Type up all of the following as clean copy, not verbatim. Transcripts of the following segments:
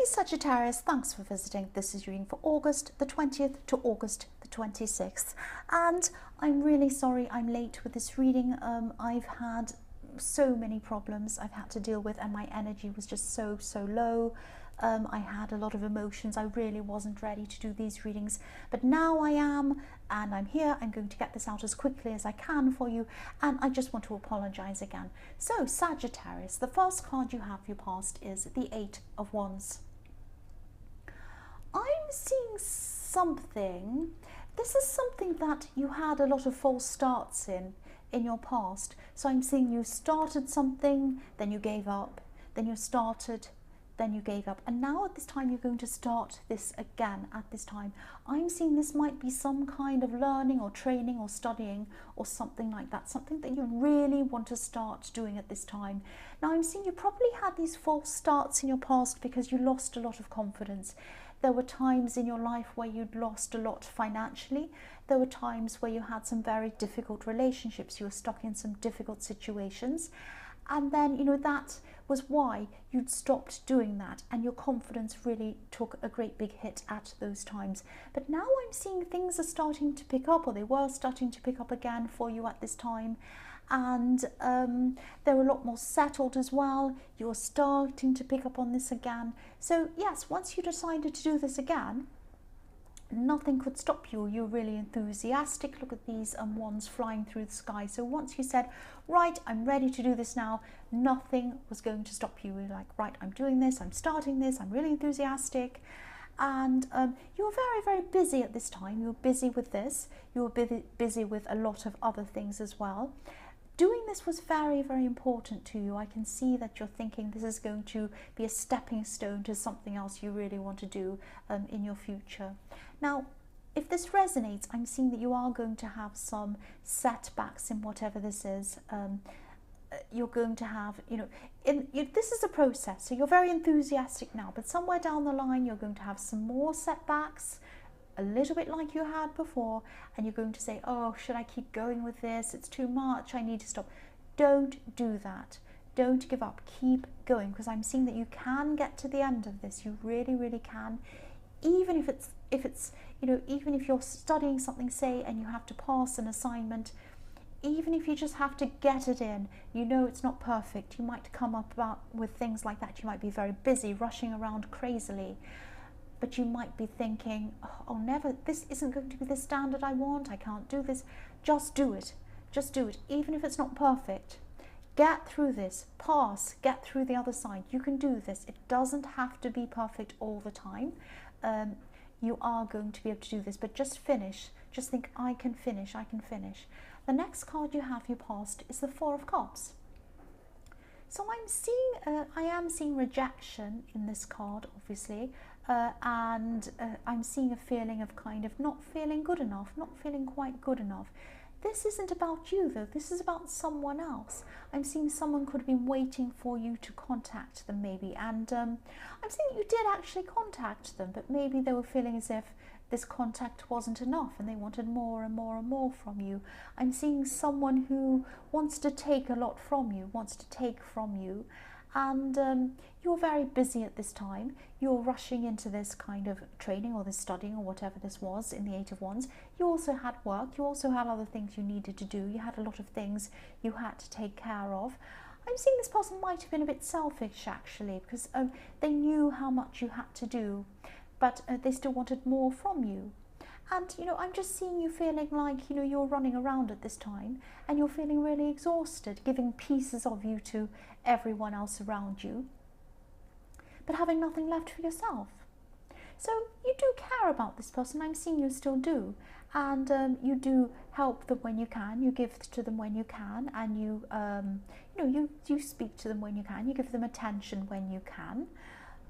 Hey Sagittarius, thanks for visiting. This is your reading for August the 20th to August the 26th. And I'm really sorry I'm late with this reading. I've had so many problems I've had to deal with and my energy was just so low. I had a lot of emotions. I really wasn't ready to do these readings, but now I am, and I'm here. I'm going to get this out as quickly as I can for you, and I just want to apologize again. So Sagittarius, the first card you have for your past is the Eight of Wands. I'm seeing something. This is something that you had a lot of false starts in your past. So I'm seeing you started something, then you gave up, then you started, then you gave up, and now at this time you're going to start this again. At this time I'm seeing this might be some kind of learning or training or studying or something like that, something that you really want to start doing at this time. Now I'm seeing you probably had these false starts in your past because you lost a lot of confidence. There were times in your life where you'd lost a lot financially. There were times where you had some very difficult relationships. You were stuck in some difficult situations. And then, you know, that was why you'd stopped doing that, and your confidence really took a great big hit at those times. But now I'm seeing things are starting to pick up, or they were starting to pick up again for you at this time. And they're a lot more settled as well. You're starting to pick up on this again. So yes, once you decided to do this again, nothing could stop you. You're really enthusiastic. Look at these wands flying through the sky. So once you said, right, I'm ready to do this now, nothing was going to stop you. You're like, right, I'm doing this, I'm starting this, I'm really enthusiastic. And you're very busy at this time. You're busy with this. You're busy with a lot of other things as well. Doing this was very important to you. I can see that you're thinking this is going to be a stepping stone to something else you really want to do in your future. Now, if this resonates, I'm seeing that you are going to have some setbacks in whatever this is. You're going to have, this is a process. So you're very enthusiastic now, but somewhere down the line, you're going to have some more setbacks, a little bit like you had before, and you're going to say, oh, should I keep going with this? It's too much, I need to stop. Don't do that. Don't give up. Keep going, because I'm seeing that you can get to the end of this. You really can. Even if it's even if you're studying something, say, and you have to pass an assignment, even if you just have to get it in, it's not perfect. You might come up with things like that. You might be very busy, rushing around crazily. But you might be thinking, oh, never, this isn't going to be the standard I want. I can't do this. Just do it. Just do it. Even if it's not perfect. Get through this. Pass. Get through the other side. You can do this. It doesn't have to be perfect all the time. You are going to be able to do this, but just finish. Just think, I can finish. I can finish. The next card you have your past is the Four of Cups. So I am seeing rejection in this card, obviously. And I'm seeing a feeling of kind of not feeling good enough, not feeling quite good enough. This isn't about you though, this is about someone else. I'm seeing someone could have been waiting for you to contact them maybe, and I'm seeing you did actually contact them, but maybe they were feeling as if this contact wasn't enough and they wanted more and more from you. I'm seeing someone who wants to take a lot from you, wants to take from you. And you're very busy at this time. You're rushing into this kind of training or this studying or whatever this was in the Eight of Wands. You also had work. You also had other things you needed to do. You had a lot of things you had to take care of. I'm seeing this person might have been a bit selfish actually, because they knew how much you had to do, but they still wanted more from you. And, I'm just seeing you feeling like, you're running around at this time and you're feeling really exhausted, giving pieces of you to everyone else around you, but having nothing left for yourself. So you do care about this person. I'm seeing you still do. And you do help them when you can. You give to them when you can. And you speak to them when you can. You give them attention when you can.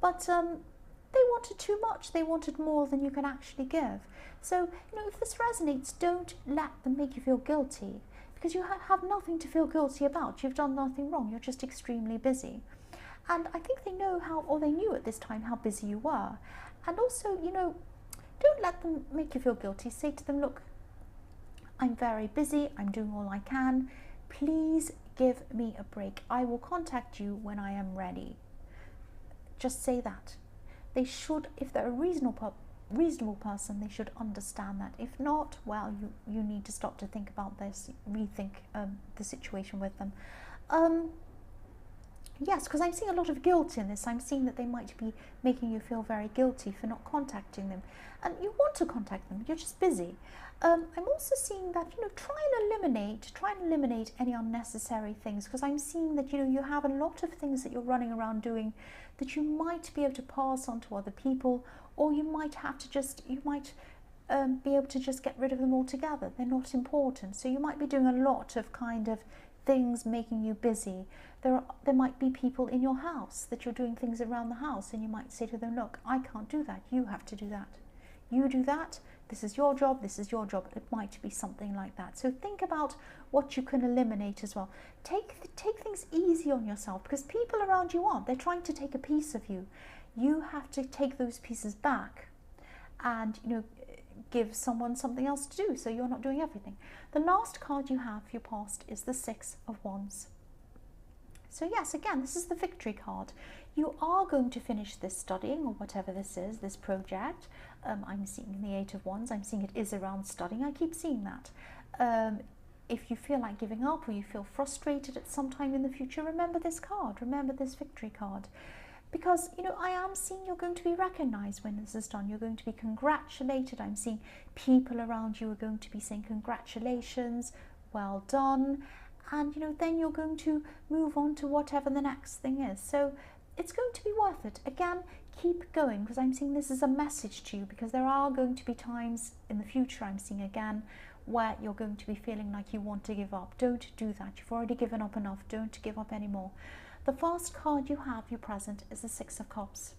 But they wanted too much. They wanted more than you can actually give. So, if this resonates, don't let them make you feel guilty, because you have nothing to feel guilty about. You've done nothing wrong. You're just extremely busy. And I think they know they knew at this time how busy you were. And also, don't let them make you feel guilty. Say to them, look, I'm very busy. I'm doing all I can. Please give me a break. I will contact you when I am ready. Just say that. they should, if they're a reasonable person, they should understand that. If not, well, you need to start to think about this, rethink the situation with them. Yes, because I'm seeing a lot of guilt in this. I'm seeing that they might be making you feel very guilty for not contacting them. And you want to contact them, you're just busy. I'm also seeing that, try and eliminate any unnecessary things, because I'm seeing that, you have a lot of things that you're running around doing that you might be able to pass on to other people, or you might have to be able to just get rid of them altogether. They're not important. So you might be doing a lot of kind of things making you busy. There might be people in your house that you're doing things around the house, and you might say to them, look, I can't do that, you have to do that. You do that, this is your job, this is your job. It might be something like that. So think about what you can eliminate as well. Take things easy on yourself, because people around you aren't. They're trying to take a piece of you. You have to take those pieces back and, give someone something else to do, so you're not doing everything. The last card you have for your past is the Six of Wands. So yes, again, this is the victory card. You are going to finish this studying, or whatever this is, this project. I'm seeing the Eight of Wands. I'm seeing it is around studying. I keep seeing that. If you feel like giving up, or you feel frustrated at some time in the future, remember this card. Remember this victory card. Because, I am seeing you're going to be recognized when this is done. You're going to be congratulated. I'm seeing people around you are going to be saying congratulations, well done. And, then you're going to move on to whatever the next thing is. So it's going to be worth it. Again, keep going, because I'm seeing this as a message to you, because there are going to be times in the future, I'm seeing again, where you're going to be feeling like you want to give up. Don't do that. You've already given up enough. Don't give up anymore. The first card you have, your present, is the Six of Cups.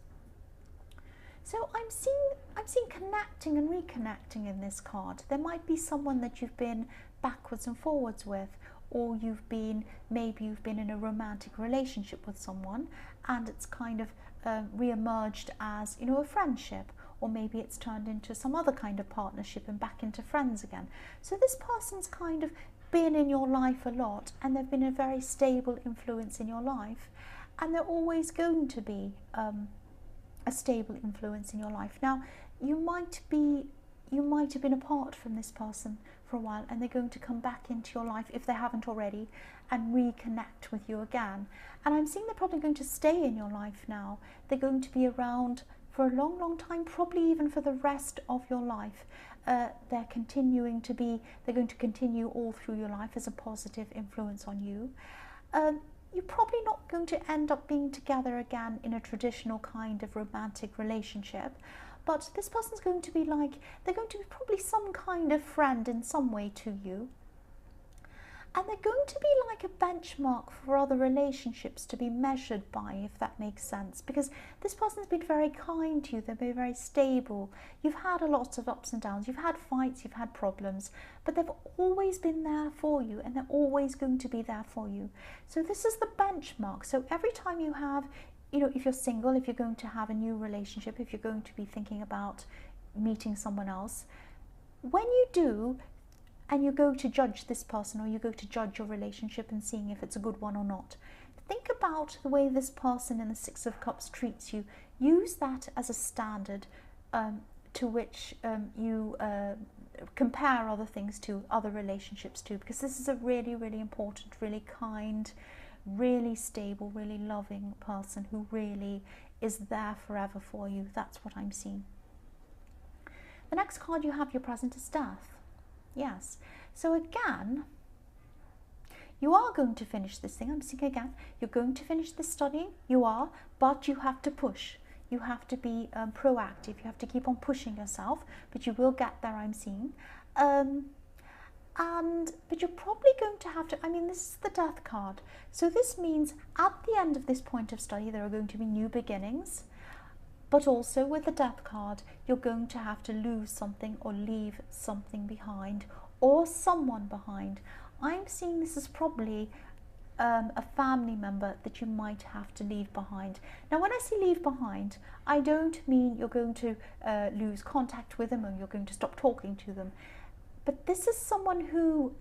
So I'm seeing connecting and reconnecting in this card. There might be someone that you've been backwards and forwards with, or maybe you've been in a romantic relationship with someone, and it's kind of re-emerged as, a friendship, or maybe it's turned into some other kind of partnership and back into friends again. So this person's kind of been in your life a lot, and they've been a very stable influence in your life, and they're always going to be a stable influence in your life. Now, you might have been apart from this person for a while, and they're going to come back into your life, if they haven't already, and reconnect with you again. And I'm seeing they're probably going to stay in your life now. They're going to be around for a long, long time, probably even for the rest of your life. They're going to continue all through your life as a positive influence on you. You're probably not going to end up being together again in a traditional kind of romantic relationship, but this person's going to be they're going to be probably some kind of friend in some way to you. And they're going to be like a benchmark for other relationships to be measured by, if that makes sense. Because this person's been very kind to you, they've been very stable. You've had a lot of ups and downs, you've had fights, you've had problems, but they've always been there for you, and they're always going to be there for you. So this is the benchmark. So every time you have, if you're single, if you're going to have a new relationship, if you're going to be thinking about meeting someone else, when you do, and you go to judge this person, or you go to judge your relationship and seeing if it's a good one or not, think about the way this person in the Six of Cups treats you. Use that as a standard to which you compare other things to, other relationships to, because this is a really, really important, really kind, really stable, really loving person who really is there forever for you. That's what I'm seeing. The next card you have, your present, is Death. Yes, so again, you are going to finish this thing. I'm seeing again, you're going to finish this studying, you are, but you have to push. You have to be proactive, you have to keep on pushing yourself, but you will get there, I'm seeing. But you're probably going to have to, this is the Death card. So this means at the end of this point of study, there are going to be new beginnings. But also with the Death card, you're going to have to lose something or leave something behind, or someone behind. I'm seeing this as probably a family member that you might have to leave behind. Now, when I say leave behind, I don't mean you're going to lose contact with them, or you're going to stop talking to them. But this is someone who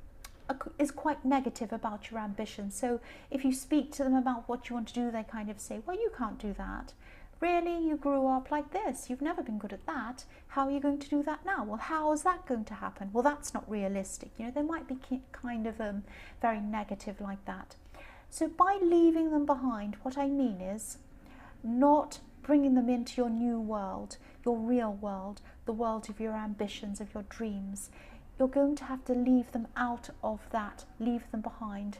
is quite negative about your ambition. So if you speak to them about what you want to do, they kind of say, well, you can't do that. really, you grew up like this, you've never been good at that, how are you going to do that now? Well, how is that going to happen? Well, that's not realistic. You know, they might be kind of very negative like that. So by leaving them behind, what I mean is not bringing them into your new world, your real world, the world of your ambitions, of your dreams. You're going to have to leave them out of that, leave them behind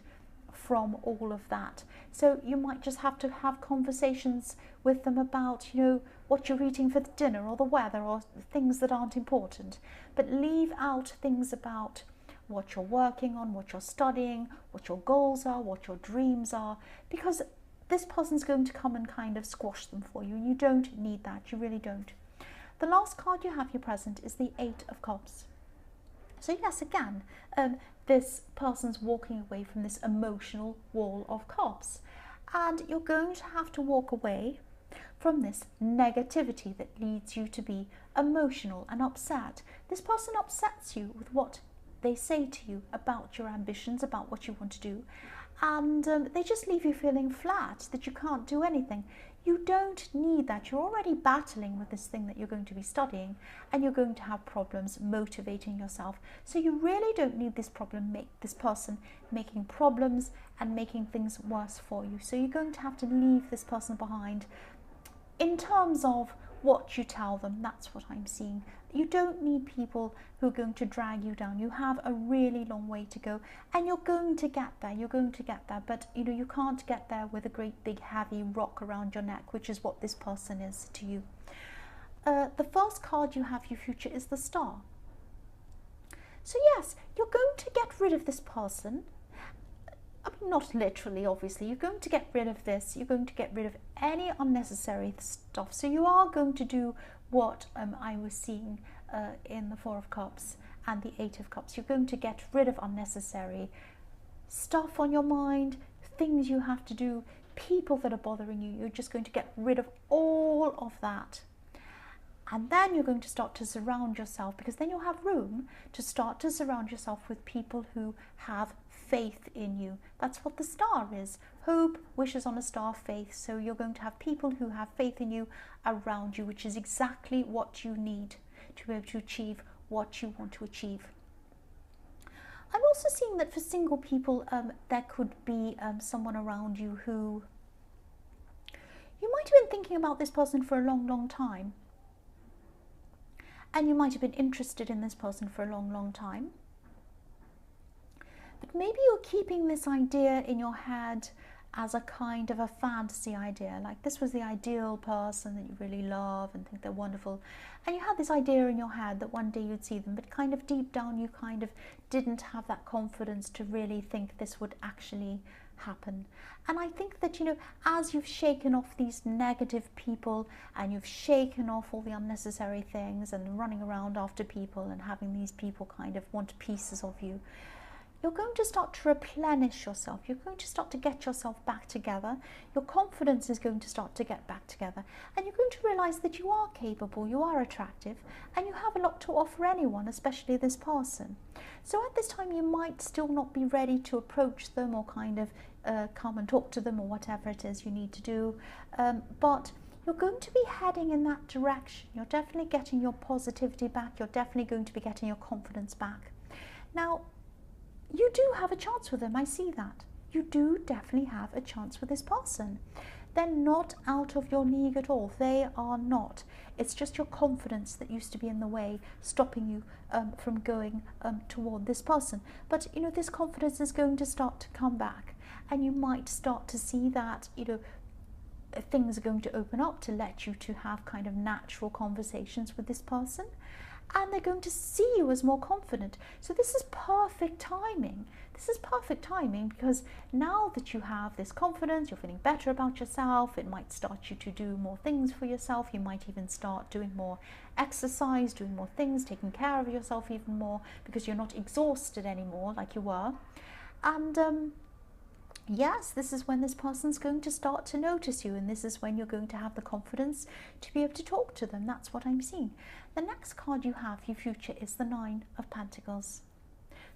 from all of that. So you might just have to have conversations with them about, you know, what you're eating for dinner or the weather or things that aren't important. But leave out things about what you're working on, what you're studying, what your goals are, what your dreams are, because this person's going to come and kind of squash them for you. You don't need that. You really don't. The last card you have here present is the Eight of Cups. So yes, again, this person's walking away from this emotional wall of cups. And you're going to have to walk away from this negativity that leads you to be emotional and upset. This person upsets you with what they say to you about your ambitions, about what you want to do. And they just leave you feeling flat, that you can't do anything. You don't need that. You're already battling with this thing that you're going to be studying, and you're going to have problems motivating yourself. So you really don't need this person making problems and making things worse for you. So you're going to have to leave this person behind in terms of what you tell them. That's what I'm seeing. You don't need people who are going to drag you down. You have a really long way to go, and you're going to get there. You're going to get there, but you know, you can't get there with a great big heavy rock around your neck, which is what this person is to you. The first card you have, your future, is the Star. So yes, you're going to get rid of this person. I mean, not literally, obviously. You're going to get rid of this. You're going to get rid of any unnecessary stuff. So you are going to do what I was seeing in the Four of Cups and the Eight of Cups. You're going to get rid of unnecessary stuff on your mind, things you have to do, people that are bothering you. You're just going to get rid of all of that. And then you're going to start to surround yourself, because then you'll have room to start to surround yourself with people who have faith in you. That's what the Star is. Hope, wishes on a star, faith. So you're going to have people who have faith in you around you, which is exactly what you need to be able to achieve what you want to achieve. I'm also seeing that for single people, there could be someone around you who you might have been thinking about this person for a long, long time. And you might have been interested in this person for a long, long time. But maybe you're keeping this idea in your head as a kind of a fantasy idea. Like, this was the ideal person that you really love and think they're wonderful. And you had this idea in your head that one day you'd see them, but kind of deep down you kind of didn't have that confidence to really think this would actually happen. And I think that, you know, as you've shaken off these negative people and you've shaken off all the unnecessary things and running around after people and having these people kind of want pieces of you, you're going to start to replenish yourself. You're going to start to get yourself back together. Your confidence is going to start to get back together. And you're going to realize that you are capable, you are attractive, and you have a lot to offer anyone, especially this person. So at this time, you might still not be ready to approach them or kind of come and talk to them or whatever it is you need to do. But you're going to be heading in that direction. You're definitely getting your positivity back. You're definitely going to be getting your confidence back. Now, you do have a chance with them. I see that. You do definitely have a chance with this person. They're not out of your league at all. They are not. It's just your confidence that used to be in the way, stopping you from going toward this person. But, you know, this confidence is going to start to come back. And you might start to see that, you know, things are going to open up to let you to have kind of natural conversations with this person. And they're going to see you as more confident. So this is perfect timing. This is perfect timing, because now that you have this confidence, you're feeling better about yourself. It might start you to do more things for yourself. You might even start doing more exercise, doing more things, taking care of yourself even more, because you're not exhausted anymore like you were. And yes, this is when this person's going to start to notice you, and this is when you're going to have the confidence to be able to talk to them. That's what I'm seeing. The next card you have, your future, is the Nine of Pentacles.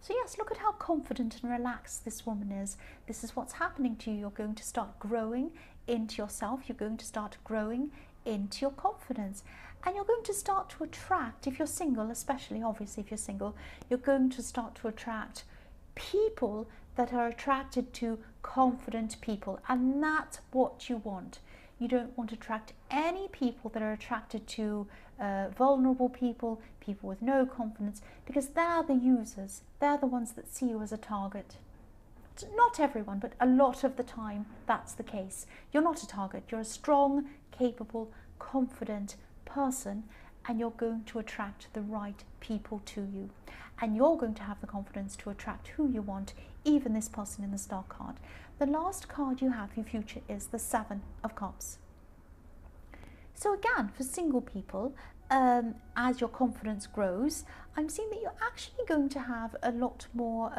So yes, look at how confident and relaxed this woman is. This is what's happening to you. You're going to start growing into yourself. You're going to start growing into your confidence. And you're going to start to attract, if you're single, especially obviously if you're single, you're going to start to attract people that are attracted to confident people. And that's what you want. You don't want to attract any people that are attracted to vulnerable people, people with no confidence, because they're the users. They're the ones that see you as a target. Not everyone, but a lot of the time that's the case. You're not a target. You're a strong, capable, confident person, and you're going to attract the right people to you. And you're going to have the confidence to attract who you want, even this person in the Star card. The last card you have for your future is the Seven of Cups. So again, for single people, as your confidence grows, I'm seeing that you're actually going to have a lot more,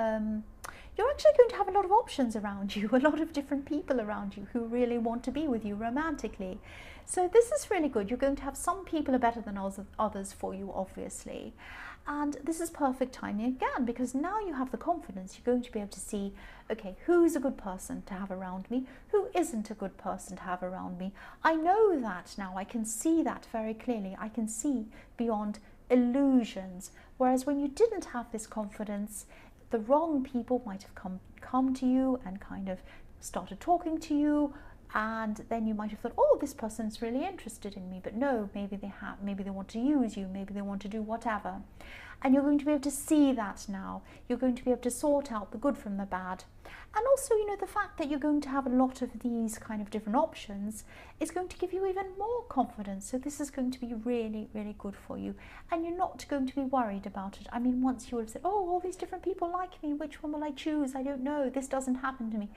you're actually going to have a lot of options around you, a lot of different people around you who really want to be with you romantically. So this is really good. You're going to have some people are better than others for you, obviously. And this is perfect timing again, because now you have the confidence. You're going to be able to see, okay, who's a good person to have around me? Who isn't a good person to have around me? I know that now. I can see that very clearly. I can see beyond illusions. Whereas when you didn't have this confidence, the wrong people might have come to you and kind of started talking to you, and then you might have thought, oh, this person's really interested in me, but no, maybe they want to use you, maybe they want to do whatever. And you're going to be able to see that now. You're going to be able to sort out the good from the bad. And also, you know, the fact that you're going to have a lot of these kind of different options is going to give you even more confidence. So this is going to be really, really good for you. And you're not going to be worried about it. I mean, once you would have said, oh, all these different people like me, which one will I choose? I don't know. This doesn't happen to me.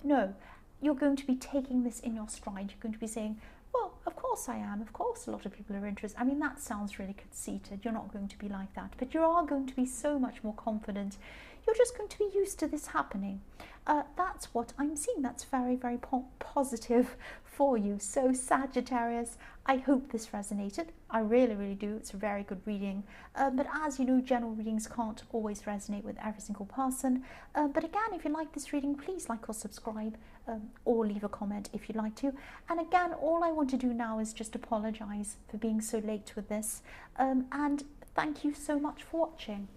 No, you're going to be taking this in your stride. You're going to be saying, well, of course I am. Of course a lot of people are interested. I mean, that sounds really conceited. You're not going to be like that. But you are going to be so much more confident. You're just going to be used to this happening. That's what I'm seeing. That's very, very positive for you. So Sagittarius, I hope this resonated. I really, really do. It's a very good reading. But as you know, general readings can't always resonate with every single person. But again, if you like this reading, please like or subscribe, or leave a comment if you'd like to. And again, all I want to do now is just apologize for being so late with this. And thank you so much for watching.